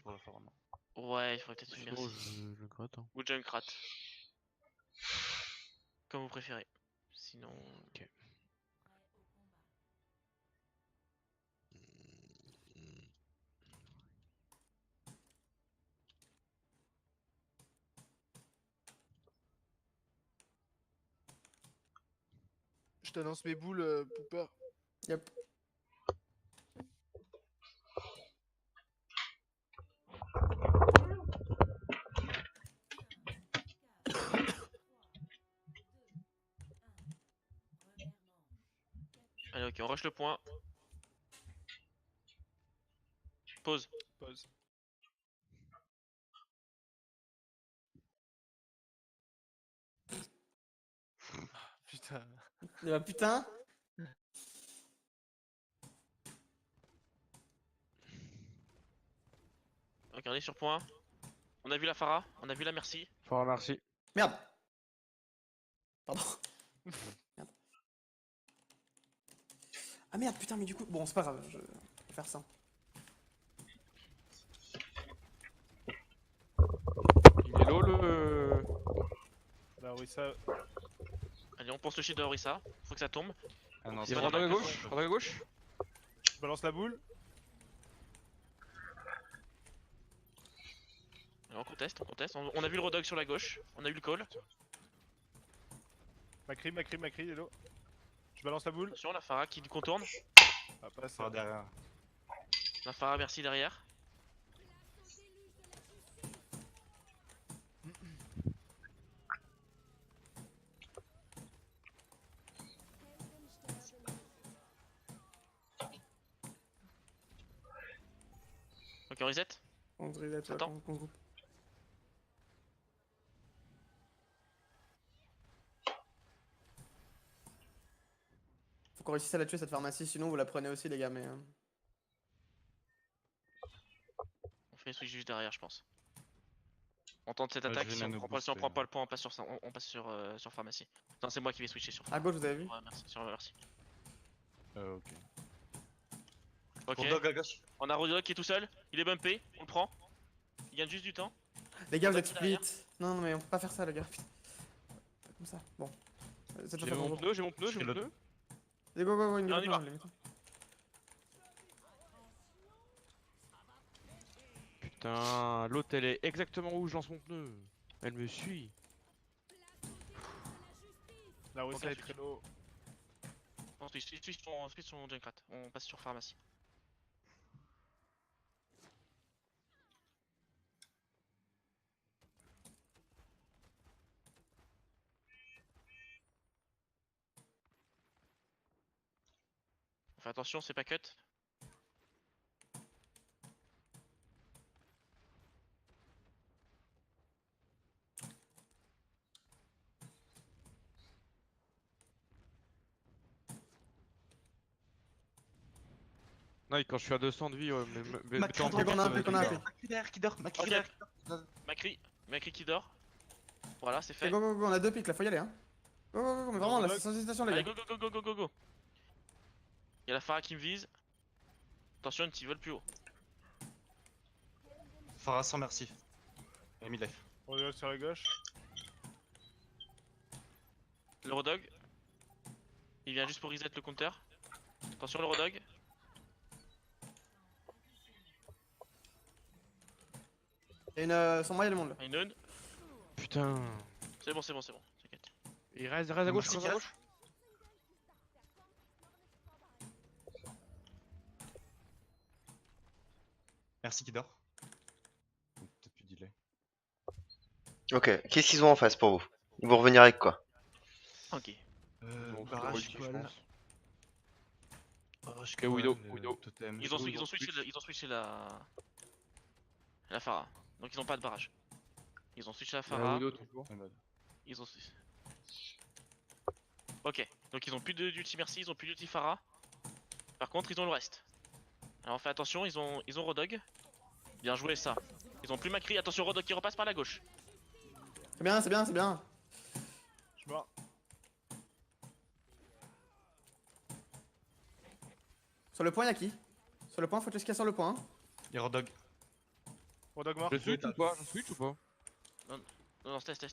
pour la faire, non. Ouais, il faudrait peut-être une Sinon, merci. je gratte. Hein. Ou Junkrat. Comme vous préférez. Sinon. Ok. Je t'annonce mes boules, Pooper. Yep. Allez, ok, on rush le point. Pause. Pause. Putain. Et bah putain. Ok, on est sur point. On a vu la Pharah, on a vu la merci. Fort merci. Merde. Pardon. Merde. Ah merde, putain, mais du coup. Bon, c'est pas grave, je vais faire ça. Il est low le. Bah oui, ça. Allez, on pense le shield de Orisa. Faut que ça tombe. Ah non, Il C'est est pas Rodog à dommage. gauche. Rodog à gauche. Je balance la boule. Allez, on conteste, on conteste. On a vu le Rodog sur la gauche. On a eu le call. Macri, hello. Je balance la boule. Attention, la Pharah qui contourne. Ah, pas ça. Par derrière. La Pharah, merci derrière. Ok, on reset. On se reset, Attends. on groupe. Faut qu'on réussisse à la tuer cette pharmacie, sinon vous la prenez aussi les gars, mais. On fait les switch juste derrière, je pense. On tente cette Ouais, je attaque. vais Si on nano prend pas, booster, pas le point, on passe sur ça. On passe sur pharmacie. Non, c'est moi qui vais switcher sur. À gauche, vous avez vu? Ouais, merci. Sur merci. Ok. Ok. Rodog à gauche. On a Rodog qui est tout seul. Il est bumpé. On le prend. Il gagne juste du temps. Les gars, vous On êtes passe derrière. split. Non, non, mais on peut pas faire ça, les gars. Putain. Pas comme ça. Bon. Cette J'ai fois, mon bonjour. pneu, j'ai mon pneu, Je j'ai fais mon le- pneu. Allez, go, go, go, une On y va. minute, Putain, l'autre elle est exactement où je lance mon pneu. Elle me suit. La Wissa Ok, est très low. On switch son Junkrat. On passe sur pharmacie. On fait attention, c'est pas cut. Non, quand je suis à 200 de vie, mais Macri, t'es en qu'on a un profite, peu, qu'on a un Lucas. peu. Macri derrière qui dort. Macri Ok. derrière. Macri qui dort. Voilà, c'est fait. Go, go, go, on a deux pics là, faut y aller, hein. Go, go, go, mais vraiment là, c'est sans hésitation, les Allez, gars. go. Y'a la Pharah qui me vise. Attention, ils veulent plus haut. Pharah sans merci. Et mid-life. Rodog sur la gauche. Le Rodog. Il vient juste pour reset le counter. Attention, le Rodog. Et sans moi, il y a le monde là. Une. Putain. C'est bon. T'inquiète. Il reste à gauche, Merci, reste à gauche. Merci qui dort. Peut-être plus delay. Ok, qu'est-ce qu'ils ont en face pour vous? Ils vont revenir avec quoi? Ok. Donc, Barrage, je poil. pense. Barrage, Ok, Widow, poil, Widow. Totem. Ils ont switché la Pharah. Donc ils ont pas de barrage. Ils ont switché la Pharah. Widow toujours. Ils ont. Ok. Donc ils ont plus d'ulti merci, ils ont plus d'ulti Pharah. Par contre, ils ont le reste. Alors fais attention, ils ont Rodog. Bien joué ça. Ils ont plus Macri. Attention, Rodog qui repasse par la gauche. C'est bien, c'est bien, c'est bien. Je suis mort. Sur le point, y'a qui? Sur le point, faut checker sur le point. Hein. Il y a Rodog. Rodog mort. Je switch ou pas? Je switch ou pas? Non, test.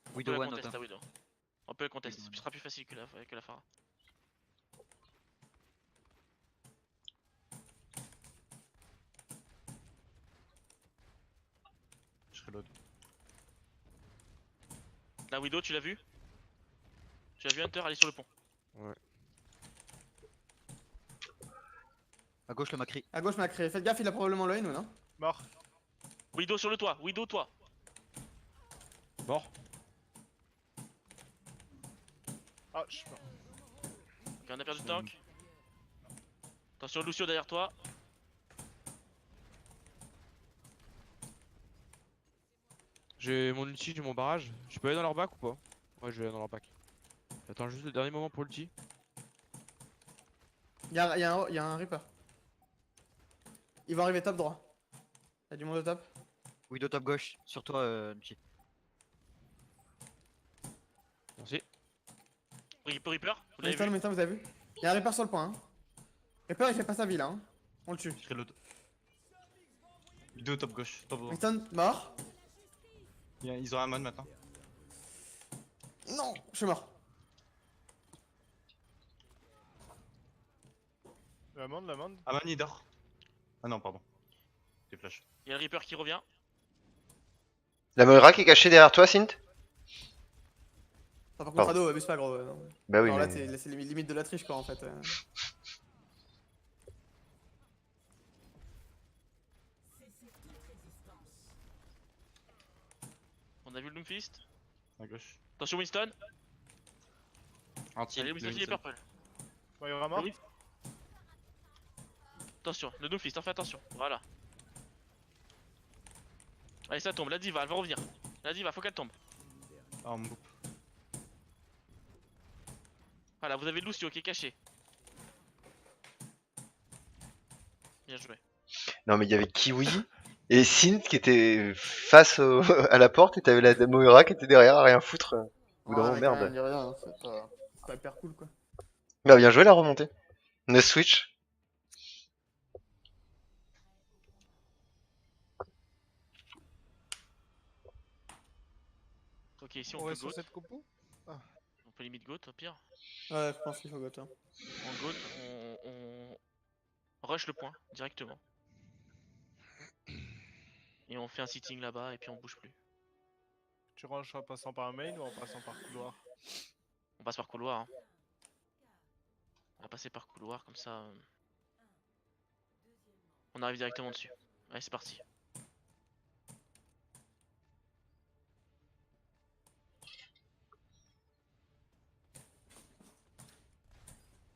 On peut Widow la one contest, autant. la Widow. On peut le contest, Widow ce one. sera plus facile que la Pharah. Je reload. La Widow, tu l'as vu? Tu l'as vu Hunter aller sur le pont. À gauche le Macri. À gauche, Macri. Faites gaffe, il a probablement le ou non? Mort. Widow sur le toit, Widow toi. Mort. Ah, je suis mort. Ok, on a perdu le tank. Attention Lucio derrière toi. J'ai mon ulti, j'ai mon barrage. Je peux aller dans leur bac ou pas? Ouais, je vais aller dans leur bac. J'attends juste le dernier moment pour l'ulti. Y'a un Reaper. Il va arriver top droit. Y'a du monde au top. Widow top gauche. Sur toi, Nchi. Merci. Reaper, vous l'avez Winston, vu? Winston, vous avez vu? Y'a un Reaper sur le point. Hein. Reaper, il fait pas sa vie là. Hein. On le tue. Je reload. Vidéo top gauche, top droit. Winston, mort. Ils ont un mod maintenant. Non, je suis mort. L'amende. Aman il dort. Ah non, pardon. Des flashs. Il y a le Reaper qui revient. La Moira qui est cachée derrière toi, Sint? Par contre, Pardon. Rado, abuse pas gros. Bah oui, Alors là, mais... c'est limite de la triche quoi en fait. On a vu le Doomfist. À gauche. Attention Winston. Entier. Allez Winston il est purple. Moira mort. Oui. Attention, le Doomfist, hein, fais attention. Voilà. Allez ça tombe, la diva elle va revenir. La diva faut qu'elle tombe. Ah, on me coupe. Voilà, vous avez Lucio qui est caché. Bien joué. Non, mais il y avait Kiwi et Sint qui était face à la porte et t'avais la Moira qui était derrière à rien foutre. Ou non, mais merde. quand même, dis rien, c'est pas hyper cool quoi. Bah bien joué la remontée. Ne switch. Ok, ici on On peut reste sur goat. cette compo. On peut limite goat au pire. Ouais, je pense qu'il faut go toi. En goat, on rush le point directement. Et on fait un sitting là-bas et puis on bouge plus. Tu ranges en passant par un main ou en passant par couloir? On passe par couloir. Hein. On va passer par couloir comme ça. On arrive directement dessus. Allez, c'est parti.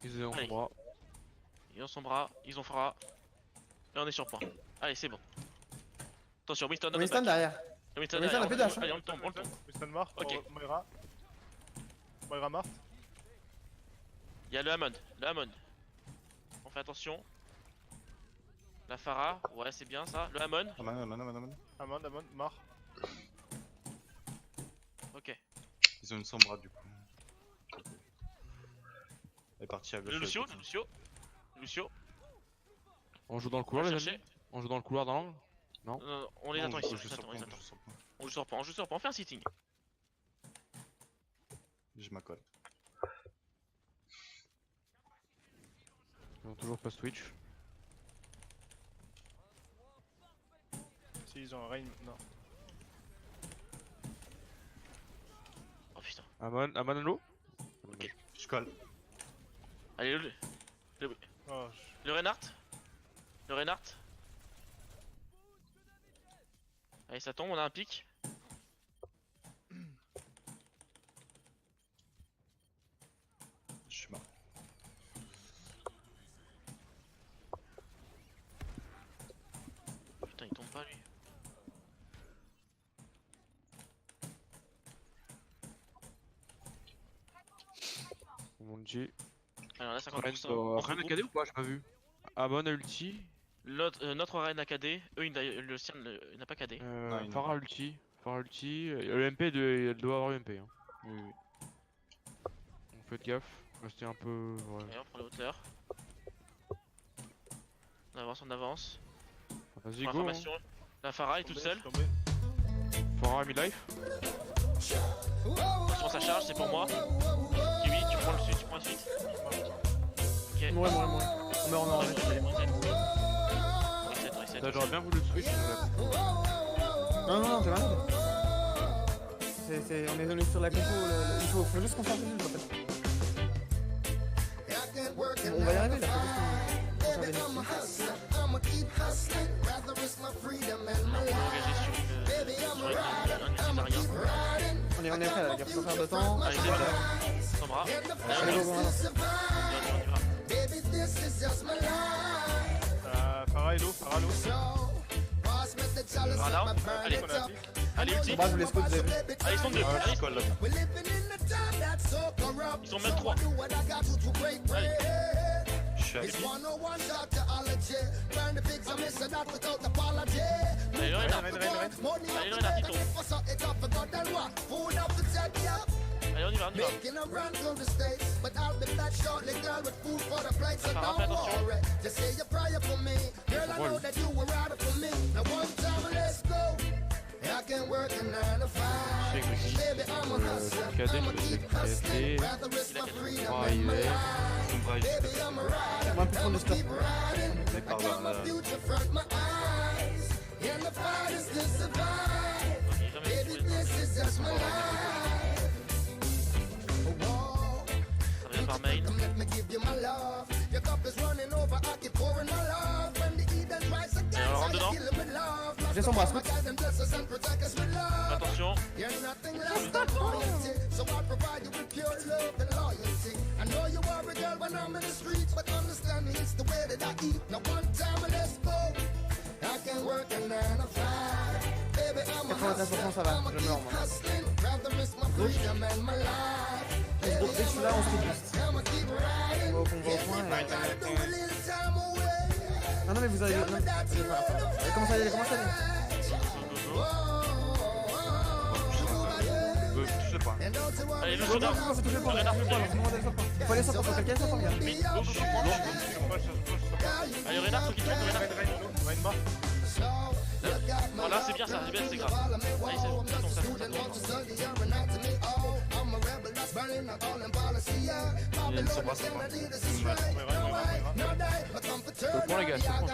Ils ont Allez. son bras. Ils ont son bras, ils ont Pharah. Et on est sur point. Allez, c'est bon. Attention, Winston, dans notre Winston back. derrière. Winston, Winston derrière, a plus d'âge, hein. allez, on le tombe, on le tombe. Winston mort. Ok. Moira. Moira morte. Il y a le Hammond, On fait attention. La Pharah, ouais, c'est bien ça. Le Hammond, Aman. Amande, mort. ok. Ils ont une sombra du coup. Elle est partie à gauche. Le Lucio, avec Lucio. On joue dans le On va couloir, le les chercher. amis? On joue dans le couloir dans l'angle? On les Non, attend on ici, joue on les sur attend, point, on les on attend. joue sur point. On joue sur point, on fait un sitting. Je m'accole. Ils ont toujours pas switch. Si ils ont un rain. Non. Oh putain. Amon low? Je colle. Allez, Oh, le Reinhardt. Allez, ça tombe, on a un pic. Je suis mort. Putain, il tombe pas lui. Mon ulti. Alors là, 50%. Rien AKD ou pas? J'ai pas vu. Amon a ulti. Notre Reine a KD, eux, le sien n'a pas KD. il Pharah ulti. Le MP il doit avoir UMP. Hein. Oui. Donc faites gaffe. Restez un peu. Ouais. Et on prend les hauteurs. On avance. Vas-y, Pour go. information, la Pharah est toute seule. Tombé. Fora mi-life. Attention, ça charge, c'est pour moi. Kiwi, tu prends le sud, tu prends la suite. Ok. Ouais, ouais. On meurt, on Reset, reset. Là, j'aurais bien voulu le switch. Non, t'es malade. On est sur la compo, il faut juste qu'on fasse une en fait. On va y arriver là, faut juste qu'on on est prêt là, les gars, faut pas faire de temps. Allez, c'est bon. Sans bras. Allez, go, go, maintenant. Farah et l'eau, Farah l'eau. Voilà, allez, allez, ulti. Bras, je vous laisse coach, vous avez vu. Allez, ils sont deux. Ah, Allez, je colle là. ils sont même trois. Allez. Je suis à pied. Allez, Lorena. Reine. Allez, Lorena, petit tour. Allez, on y va. Farah, fais attention. Cadet, On va plus prendre le stop. On est par là. Ça revient par mail. Allez, on rentre dedans. J'ai son bras, switch. Attention. Ça va, je meurs moi. Gauche. Dès que je suis là, on se boost. On va au point et... Non, mais vous allez... Non. Comment ça y est, Dodo. Je sais pas. Allez, le Go, soda. go, faut toucher le point, faut aller sur le point. Faut aller sur le point, quelqu'un sur le point, Vite, go. Allez, Renard, faut qu'il tombe, Renard. Reine mort. Voilà, c'est bien ça, c'est grave. Allez, c'est bon, ça tombe. Il y a une sobre à ce point. le point, les gars, c'est le point.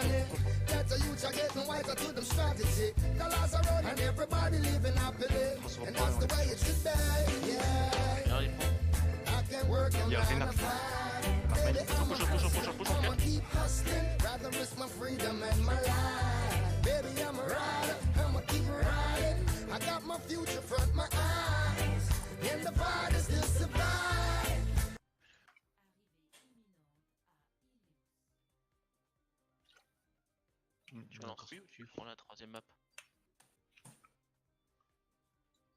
Il y a rien à faire. Push, Tu lances lui ou tu prends la troisième map?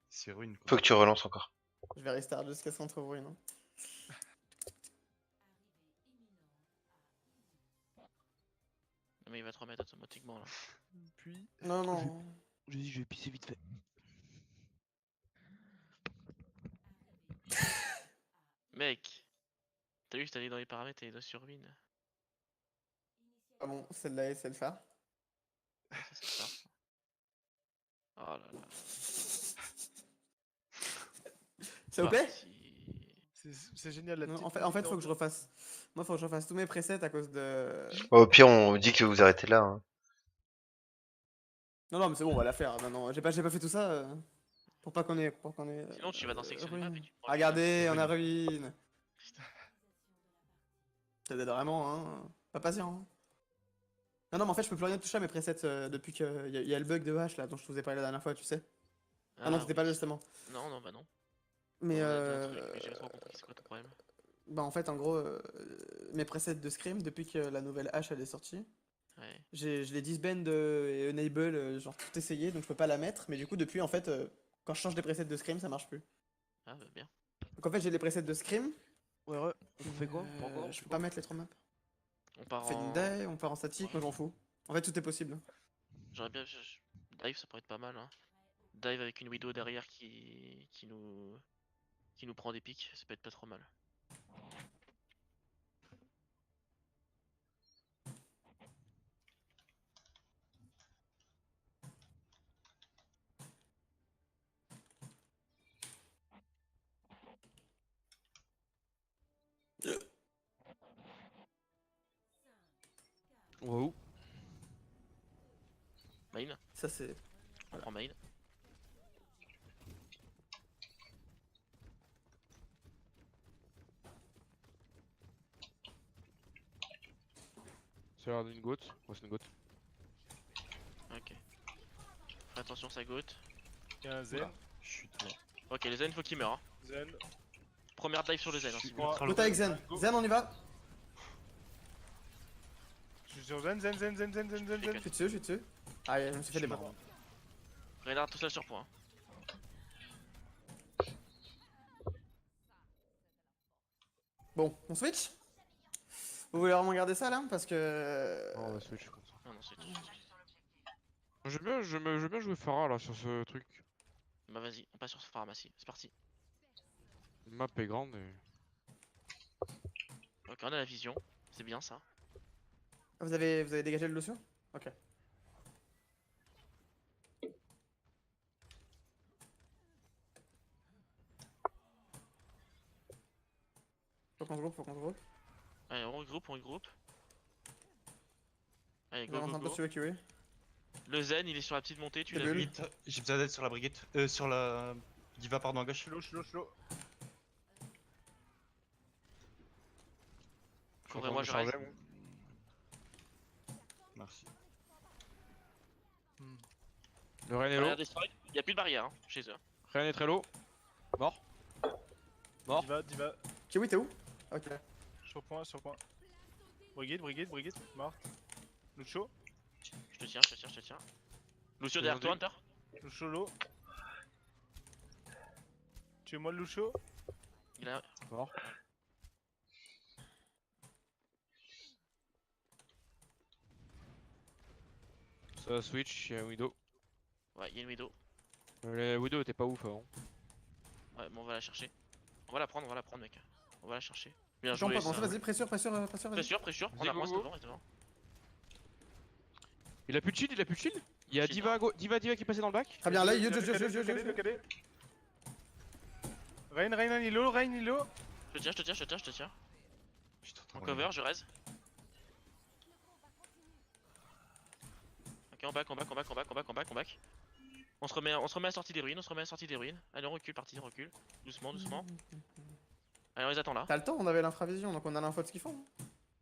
C'est ruine quoi. Faut que tu relances encore. Je vais restart jusqu'à ce qu'on trouve ruine. Hein. Non, mais il va te remettre automatiquement là. Puis. Non. Je dis, je vais pisser vite fait. Mec, t'as vu, je t'ai allé dans les paramètres et les doigts sur ruine. Ah bon, celle-là, c'est le phare. Ça, c'est ça. Oh là là. Ça vous plaît? C'est génial la Non, petite en fait, musique faut que je refasse. Moi, faut que je refasse tous mes presets à cause de. Au pire, on dit que vous arrêtez là. Hein. Non, mais c'est bon, on va la faire. Non, j'ai pas fait tout ça pour pas qu'on ait. Sinon, tu vas dans section des maps ruine. et tu prends Regardez, on a ruine. Ça aide vraiment, hein. Pas patient. Hein. Non, mais en fait, je peux plus rien toucher à mes presets depuis qu'il y a le bug de hache là dont je vous ai parlé la dernière fois, tu sais. Ah non, c'était pas là justement. Non, bah non. Mais On a un truc, mais j'ai pas trop compris, c'est quoi ton problème? bah en fait, en gros, mes presets de Scream, depuis que la nouvelle hache elle est sortie, Ouais. je l'ai disband et enable, genre tout essayé, donc je peux pas la mettre. Mais du coup, depuis, en fait, quand je change les presets de Scream, ça marche plus. Ah, bah bien. Donc en fait, j'ai les presets de Scream. Ouais, on fait quoi? Je peux pas mettre les 3 maps. On part On fait en. une day, on part en statique, moi je m'en fous. En fait, tout est possible. J'aurais bien. Dive, ça pourrait être pas mal. Hein. Dive avec une Widow derrière qui nous prend des pics, ça peut être pas trop mal. On va où? Main. Ça c'est. On prend main. C'est l'air d'une gote. Ouais, c'est une gote. Ok. Fais attention, ça gote. Il y a un Zen. Oula, je suis trop loin. Ok, les Zen, faut qu'ils meurent. Hein. Zen. Première dive sur les Zen. Hein, Je suis s'il vous plaît. ultra Go loin. avec Zen. Go. Zen, on y va. Je suis sur Zen, Zen, Zen, Zen, Zen, Zen, Zen, Je Zen. suis dessus, je suis dessus. Ah, je me suis fait des barres. Reynard tout seul sur point. Bon, on switch. Vous voulez vraiment garder ça là? Parce que. On va switch comme ça. Non, non, c'est tout. J'aime bien jouer Pharah là sur ce truc. Bah vas-y, on passe sur ce pharmacie. C'est parti. La map est grande et. Ok, on a la vision. C'est bien ça. Vous avez dégagé le Lucio? Ok. Faut qu'on se groupe, faut qu'on se groupe. Allez, on regroupe, on regroupe. Allez, Je go, rentre go, un peu go. sur QA. Le Zen, il est sur la petite montée, tu C'est l'as le vu. Brigade, j'ai besoin d'aide sur la brigade. Sur la. Diva, pardon, à gauche. Je suis low. Couvrez-moi, je charger, reste. moi. Merci. Le Ren est Barrière low. destroy. Y a plus de barrière hein, chez eux. Ren est très low. Mort. Mort. Diva. Kiwi, t'es où? Ok. Sur point. Brigade. Mort. Lucio. Je te tiens. Lucio derrière toi, Hunter. Lucio low. Tuez-moi le Lucio. Il a. Mort. Ça switch, il y a Widow. Ouais, il y a une widow. La Widow était pas ouf avant. Ouais, bon, on va la chercher. On va la prendre, mec. On va la chercher. Bien J'en joué. pas bon, ça. vas-y, pressure, vas-y. Pressure. On Vas-y, avance go, go. devant, devant. Il a plus de shield, Il y a Shield, Diva, Diva qui est passé dans le back. Très bien, là, yo. Rain, il est low. Je te tiens. Je suis trop En loin. cover, je raise. Ok, on back. On se remet à sortie des ruines, Allez, on recule, parti, on recule. Doucement. Allez, on les attend là. T'as le temps, on avait l'infravision, donc on a l'info de ce qu'ils font.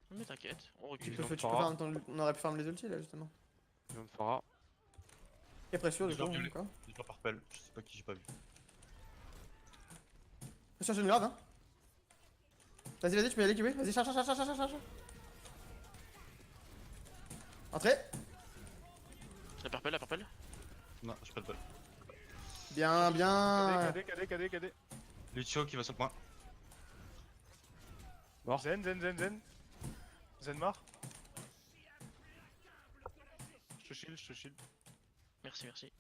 Mais t'inquiète, on recule. Ils Tu ont peux Pharah. on aurait pu farm les ultis là, justement. Il vient de Pharah. Et pressure, du Ils ont coup, reculé. quoi. J'ai pas purple, je sais pas qui j'ai pas vu. Pressure, j'ai une grave, hein. Vas-y, tu peux y aller, Kiwi. Vas-y, charge. Entrez. La purple. Non, j'ai pas de bol. Bien. KD. Lucio qui va sur le point. Mort. Zen. Zen mort. Je te shield. Merci.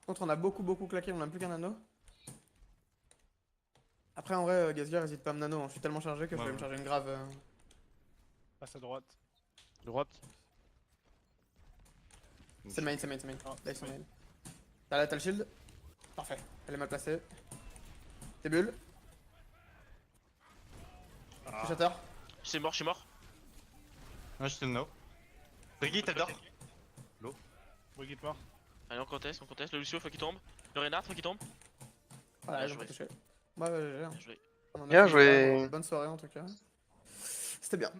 Contre, on a beaucoup claqué, on a plus qu'un nano. Après, en vrai, Gasgar, hésite pas à me nano, hein. Je suis tellement chargé que je vais me charger une grave. Passe à droite. Droite. C'est le main. Ah, Là, ils sont main. T'as le shield. Parfait. Elle est mal placée. T'es bulle. Je suis shatter. Je suis mort. Ouais, je te le know. Brigade, elle dort. Brigade mort. Allez, on conteste. Le Lucio, faut qu'il tombe. Le Reynard, faut qu'il tombe. Voilà, Bien ils ont pas joué. touché. Ouais, j'ai. Bien joué. On en a Bien fait joué. une bonne soirée en tout cas. C'était bien.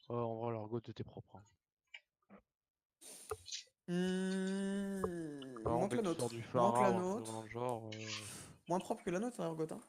Ouais, en vrai, leur goat était propre. Il Vraiment, manque dès la que tu nôtre. sors du Manque Pharah la ou un truc nôtre. dans le genre. Moins propre que la nôtre, hein, Urgot, hein.